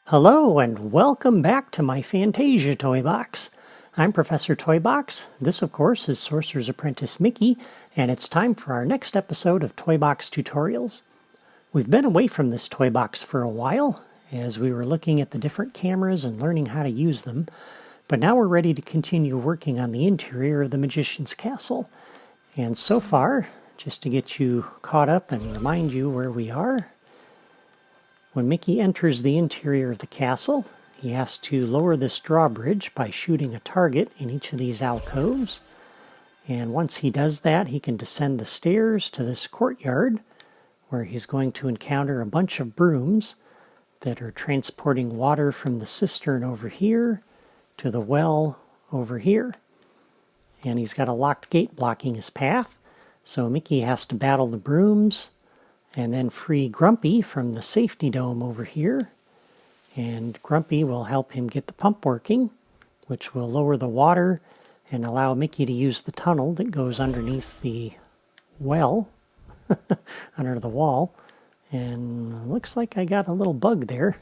Hello and welcome back to my Fantasia toy box. I'm Professor Toybox. This, of course, is Sorcerer's Apprentice Mickey, and it's time for our next episode of Toy Box Tutorials. We've been away from this toy box for a while, as we were looking at the different cameras and learning how to use them, but now we're ready to continue working on the interior of the Magician's Castle. And so far, just to get you caught up and remind you where we are, when Mickey enters the interior of the castle, he has to lower this drawbridge by shooting a target in each of these alcoves. And once he does that, he can descend the stairs to this courtyard, where he's going to encounter a bunch of brooms that are transporting water from the cistern over here to the well over here. And he's got a locked gate blocking his path, so Mickey has to battle the brooms and then free Grumpy from the safety dome over here. And Grumpy will help him get the pump working, which will lower the water and allow Mickey to use the tunnel that goes underneath the well, under the wall. And looks like I got a little bug there.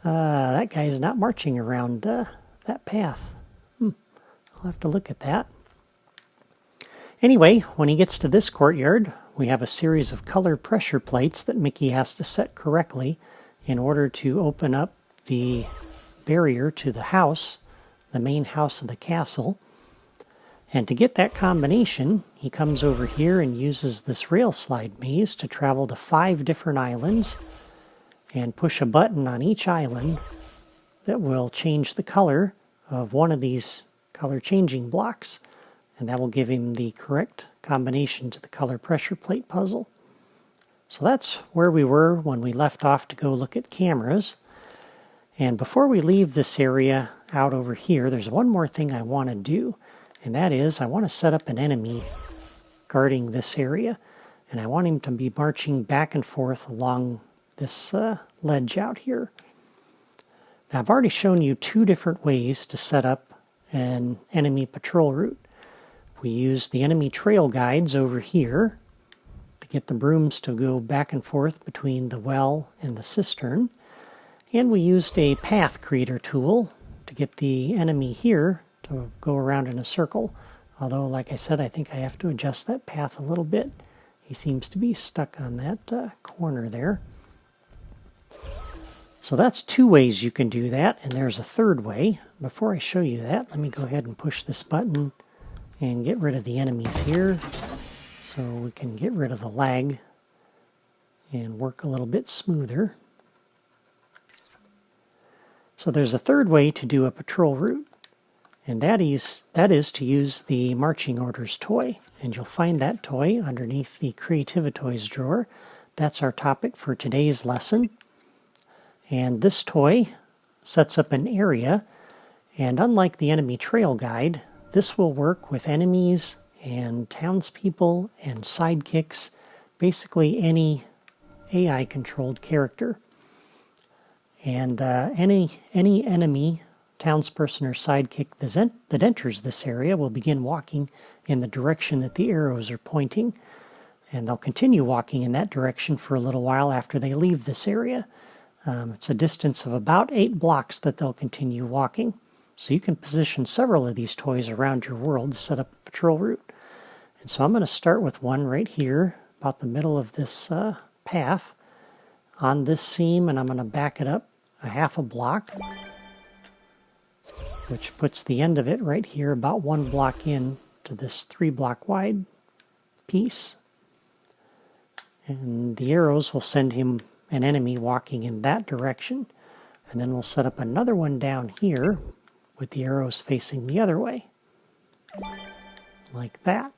That guy's not marching around that path. I'll have to look at that. Anyway, when he gets to this courtyard, we have a series of color pressure plates that Mickey has to set correctly in order to open up the barrier to the house, the main house of the castle. And to get that combination, he comes over here and uses this rail slide maze to travel to 5 different islands and push a button on each island that will change the color of one of these color changing blocks. And that will give him the correct combination to the color pressure plate puzzle. So that's where we were when we left off to go look at cameras. And before we leave this area out over here, there's one more thing I want to do. And that is, I want to set up an enemy guarding this area. And I want him to be marching back and forth along this ledge out here. Now, I've already shown you 2 different ways to set up an enemy patrol route. We used the enemy trail guides over here to get the brooms to go back and forth between the well and the cistern. And we used a path creator tool to get the enemy here to go around in a circle. Although, like I said, I think I have to adjust that path a little bit. He seems to be stuck on that corner there. So that's 2 ways you can do that, and there's a 3rd way. Before I show you that, let me go ahead and push this button and get rid of the enemies here so we can get rid of the lag and work a little bit smoother. So there's a 3rd way to do a patrol route, and that is to use the Marching Orders toy. And you'll find that toy underneath the Creativitoys drawer. That's our topic for today's lesson. And this toy sets up an area, and unlike the enemy trail guide, this will work with enemies and townspeople and sidekicks, basically any AI-controlled character. And any enemy, townsperson, or sidekick that enters this area will begin walking in the direction that the arrows are pointing. And they'll continue walking in that direction for a little while after they leave this area. It's a distance of about 8 blocks that they'll continue walking. So you can position several of these toys around your world to set up a patrol route. And so I'm going to start with one right here, about the middle of this path, on this seam, and I'm going to back it up a half a block, which puts the end of it right here, about 1 block in to this 3 block wide piece. And the arrows will send him an enemy walking in that direction. And then we'll set up another one down here, with the arrows facing the other way, like that.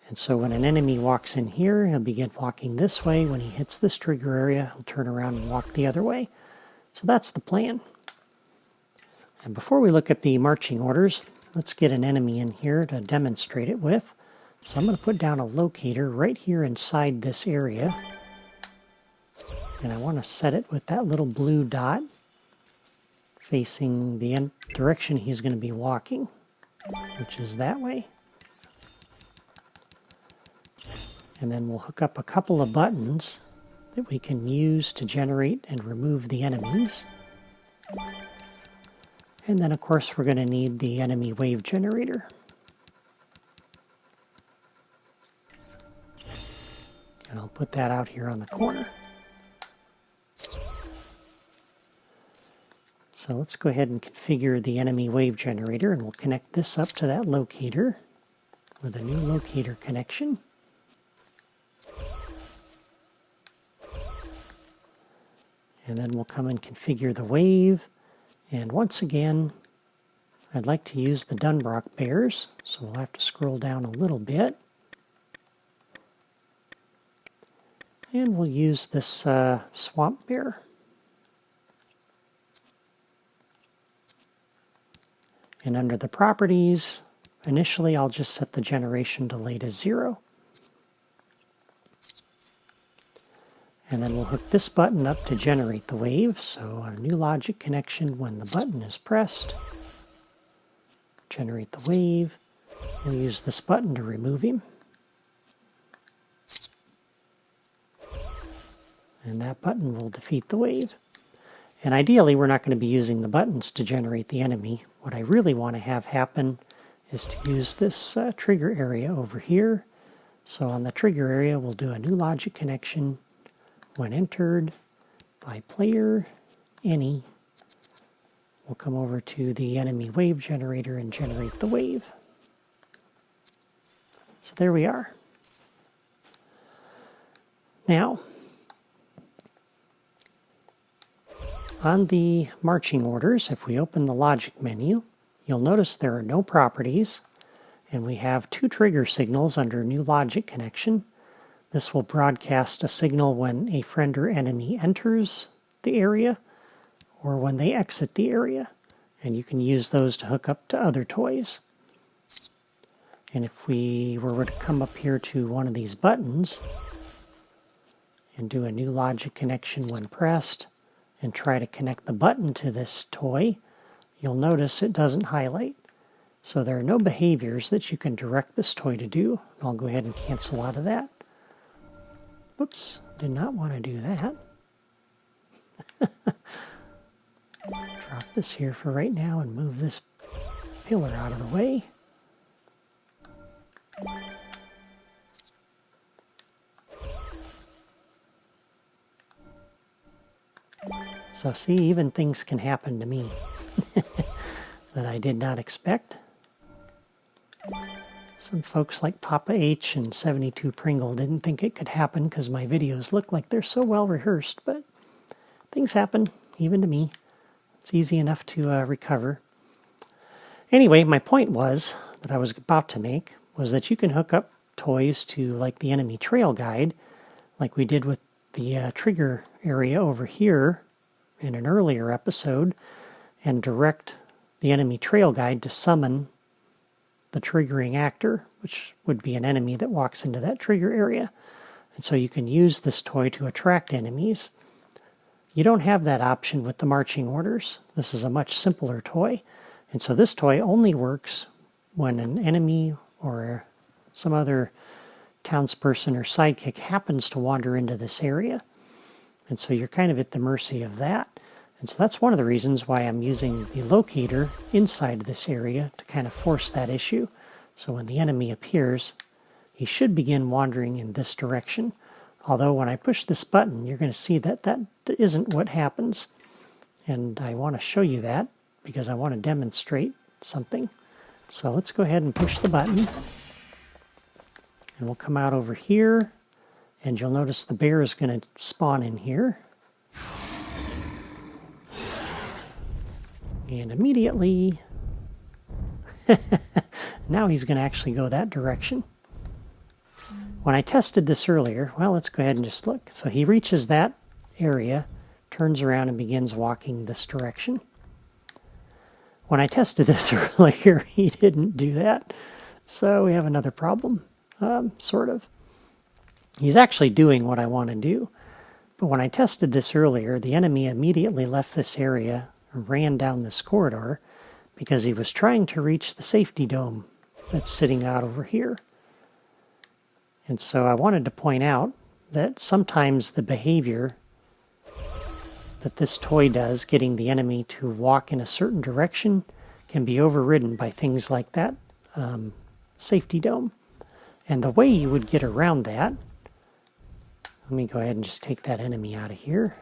And so when an enemy walks in here, he'll begin walking this way. When he hits this trigger area, he'll turn around and walk the other way. So that's the plan. And before we look at the marching orders, let's get an enemy in here to demonstrate it with. So I'm going to put down a locator right here inside this area. And I want to set it with that little blue dot facing the direction he's going to be walking, which is that way. And then we'll hook up a couple of buttons that we can use to generate and remove the enemies. And then, of course, we're going to need the enemy wave generator. And I'll put that out here on the corner. So let's go ahead and configure the enemy wave generator, and we'll connect this up to that locator with a new locator connection. And then we'll come and configure the wave. And once again, I'd like to use the Dunbrock bears, so we'll have to scroll down a little bit. And we'll use this swamp bear. And under the properties, initially I'll just set the generation delay to 0. And then we'll hook this button up to generate the wave, so a new logic connection when the button is pressed. Generate the wave. We'll use this button to remove him. And that button will defeat the wave. And ideally, we're not going to be using the buttons to generate the enemy. What I really want to have happen is to use this trigger area over here. So on the trigger area, we'll do a new logic connection when entered by player any. We'll come over to the enemy wave generator and generate the wave. So there we are. Now, on the marching orders, if we open the logic menu, you'll notice there are no properties, and we have 2 trigger signals under new logic connection. This will broadcast a signal when a friend or enemy enters the area or when they exit the area, and you can use those to hook up to other toys. And if we were to come up here to one of these buttons and do a new logic connection when pressed, and try to connect the button to this toy, you'll notice it doesn't highlight. So there are no behaviors that you can direct this toy to do. I'll go ahead and cancel out of that. Whoops, did not want to do that. Drop this here for right now and move this pillar out of the way. So see, even things can happen to me that I did not expect. Some folks like Papa H and 72 Pringle didn't think it could happen because my videos look like they're so well rehearsed, but things happen, even to me. It's easy enough to recover. Anyway, my point was, that I was about to make, was that you can hook up toys to like the enemy trail guide, like we did with the trigger area over here in an earlier episode, and direct the enemy trail guide to summon the triggering actor, which would be an enemy that walks into that trigger area. And so you can use this toy to attract enemies. You don't have that option with the marching orders. This is a much simpler toy. And so this toy only works when an enemy or some other townsperson or sidekick happens to wander into this area. And so you're kind of at the mercy of that. And so that's one of the reasons why I'm using the locator inside this area to kind of force that issue. So when the enemy appears, he should begin wandering in this direction. Although when I push this button, you're going to see that that isn't what happens. And I want to show you that because I want to demonstrate something. So let's go ahead and push the button. And we'll come out over here. And you'll notice the bear is going to spawn in here. And immediately, now he's going to actually go that direction. When I tested this earlier, well, let's go ahead and just look. So he reaches that area, turns around and begins walking this direction. When I tested this earlier, he didn't do that. So we have another problem, sort of. He's actually doing what I want to do. But when I tested this earlier, the enemy immediately left this area and ran down this corridor because he was trying to reach the safety dome that's sitting out over here. And so I wanted to point out that sometimes the behavior that this toy does, getting the enemy to walk in a certain direction, can be overridden by things like that safety dome. And the way you would get around that, let me go ahead and just take that enemy out of here.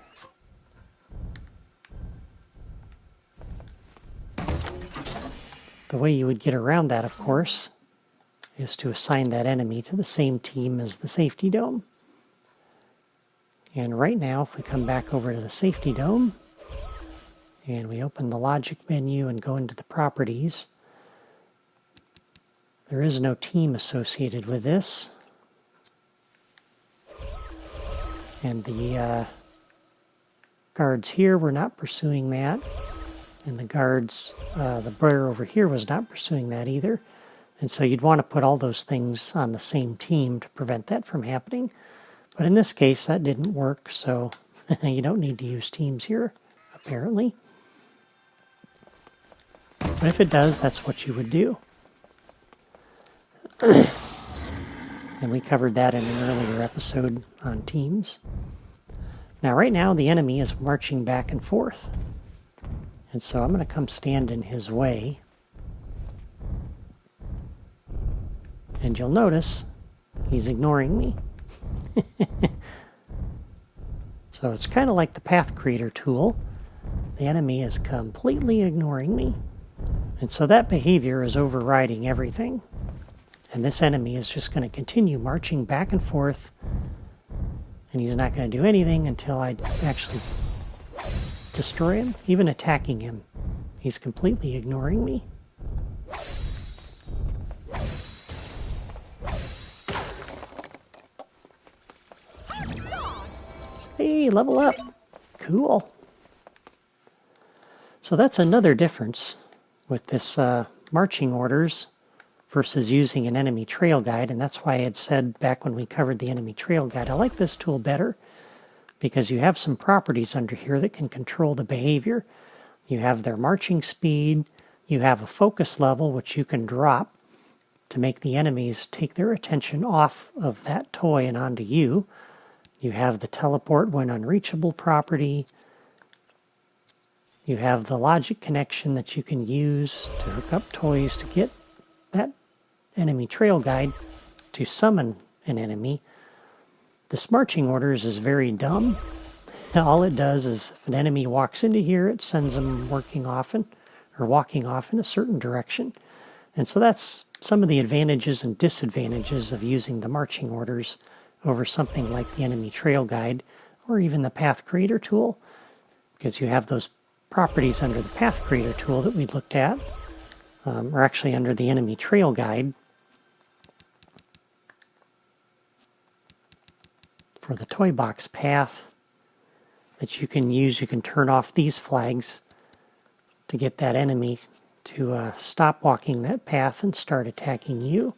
The way you would get around that, of course, is to assign that enemy to the same team as the safety dome. And right now, if we come back over to the safety dome, and we open the logic menu and go into the properties, there is no team associated with this. And the guards here were not pursuing that. And the guards, the bear over here was not pursuing that either. And so you'd want to put all those things on the same team to prevent that from happening. But in this case, that didn't work, so you don't need to use teams here, apparently. But if it does, that's what you would do. And we covered that in an earlier episode on teams. Now, right now, the enemy is marching back and forth. And so I'm going to come stand in his way. And you'll notice he's ignoring me. So it's kind of like the Path Creator tool. The enemy is completely ignoring me. And so that behavior is overriding everything. And this enemy is just going to continue marching back and forth. And he's not going to do anything until I actually destroy him, even attacking him. He's completely ignoring me. Hey, level up. Cool. So that's another difference with this marching orders versus using an enemy trail guide. And that's why I had said back when we covered the enemy trail guide, I like this tool better because you have some properties under here that can control the behavior. You have their marching speed. You have a focus level, which you can drop to make the enemies take their attention off of that toy and onto you. You have the teleport when unreachable property. You have the logic connection that you can use to hook up toys to get that enemy trail guide to summon an enemy. This marching orders is very dumb. All it does is if an enemy walks into here, it sends them walking off in a certain direction. And so that's some of the advantages and disadvantages of using the marching orders over something like the enemy trail guide or even the Path Creator tool, because you have those properties under the Path Creator tool that we looked at, or actually under the enemy trail guide. For the toy box path that you can use, you can turn off these flags to get that enemy to stop walking that path and start attacking you.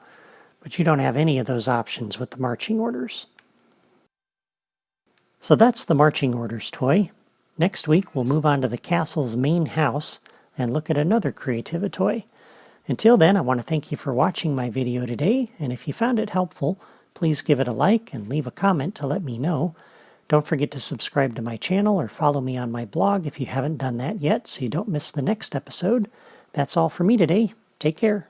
But you don't have any of those options with the marching orders. So that's the marching orders toy. Next week we'll move on to the castle's main house and look at another Creativa toy. Until then, I want to thank you for watching my video today, and if you found it helpful, please give it a like and leave a comment to let me know. Don't forget to subscribe to my channel or follow me on my blog if you haven't done that yet so you don't miss the next episode. That's all for me today. Take care.